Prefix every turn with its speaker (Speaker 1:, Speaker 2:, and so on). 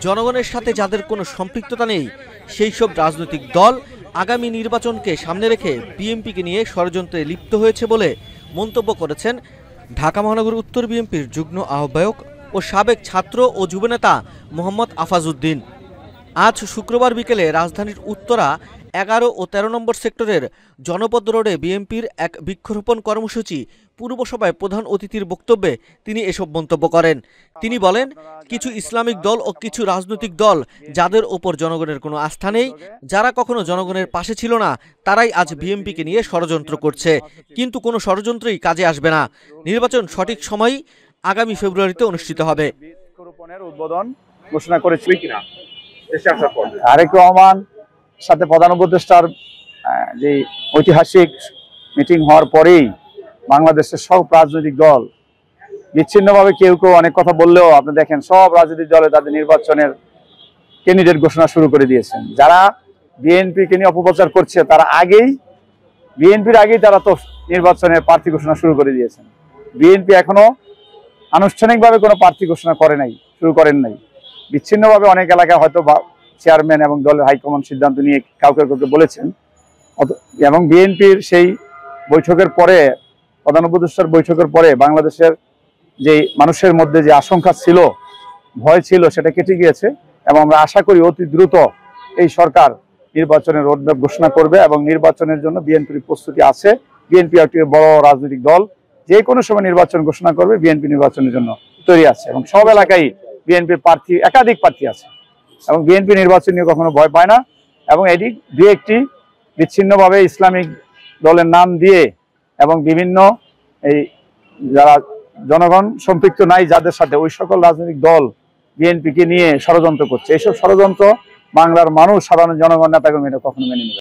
Speaker 1: জনগণের সাথে যাদের কোনো সম্পৃক্ততা নেই সেই সব রাজনৈতিক দল আগামী নির্বাচনকে সামনে রেখে বিএনপিকে নিয়ে ষড়যন্ত্রে লিপ্ত হয়েছে বলে মন্তব্য করেছেন ঢাকা মহানগর উত্তর বিএনপির যুগ্ম আহ্বায়ক ও সাবেক ছাত্র ও যুবনেতা মোহাম্মদ আফাজউদ্দিন। আজ শুক্রবার বিকেলে রাজধানীর উত্তরা 11 ও 13 নম্বর সেক্টরের জনপদ রোডে বিএনপির এক বৃক্ষরোপণ কর্মসূচি পূর্বসভায় প্রধান অতিথির বক্তব্যে তিনি এসব মন্তব্য করেন। তিনি বলেন, কিছু ইসলামিক দল ও কিছু রাজনৈতিক দল যাদের ওপর জনগণের কোনো আস্থা নেই, যারা কখনো জনগণের পাশে ছিল না, তারাই আজ বিএনপিকে নিয়ে ষড়যন্ত্র করছে। কিন্তু কোনো ষড়যন্ত্রই কাজে আসবে না। নির্বাচন সঠিক সময়ই আগামী ফেব্রুয়ারিতে অনুষ্ঠিত হবে।
Speaker 2: বৃক্ষরোপণের উদ্বোধন ঘোষণা করেছিল কিনা তারেক রহমান সাথে প্রধান উপদেষ্টার যে ঐতিহাসিক মিটিং হওয়ার পরেই বাংলাদেশের সব রাজনৈতিক দল বিচ্ছিন্নভাবে কেউ কেউ অনেক কথা বললেও আপনি দেখেন সব রাজনৈতিক দলে তাদের নির্বাচনের ক্যান্ডিডেট ঘোষণা শুরু করে দিয়েছেন। যারা বিএনপিকে নিয়ে অপপ্রচার করছে তারা বিএনপির আগেই তারা তো নির্বাচনের প্রার্থী ঘোষণা শুরু করে দিয়েছেন। বিএনপি এখনো আনুষ্ঠানিকভাবে কোনো প্রার্থী ঘোষণা শুরু করেন নাই। বিচ্ছিন্নভাবে অনেক এলাকায় হয়তো চেয়ারম্যান এবং দলের হাইকমান্ড সিদ্ধান্ত নিয়ে কাউকে বলেছেন। এবং বিএনপির সেই বৈঠকের পরে প্রধান উপদেষ্টার বৈঠকের পরে বাংলাদেশের যে মানুষের মধ্যে যে আশঙ্কা ছিল, ভয় ছিল, সেটা কেটে গিয়েছে এবং আমরা আশা করি অতি দ্রুত এই সরকার নির্বাচনের রোডম্যাপ ঘোষণা করবে এবং নির্বাচনের জন্য বিএনপির প্রস্তুতি আছে। বিএনপি একটি বড় রাজনৈতিক দল, যে কোনো সময় নির্বাচন ঘোষণা করবে। বিএনপি নির্বাচনের জন্য তৈরি আছে এবং সব এলাকায় বিএনপির প্রার্থী একাধিক প্রার্থী আছে এবং বিএনপি নির্বাচন নিয়ে কখনো ভয় পায় না। এবং এটি দু একটি বিচ্ছিন্নভাবে ইসলামিক দলের নাম দিয়ে এবং বিভিন্ন এই যারা জনগণ সম্পৃক্ত নাই যাদের সাথে, ওই সকল রাজনৈতিক দল বিএনপিকে নিয়ে ষড়যন্ত্র করছে। এইসব ষড়যন্ত্র বাংলার মানুষ, সাধারণ জনগণ, নেতাকর্মীরা কখনো মেনে নেবে।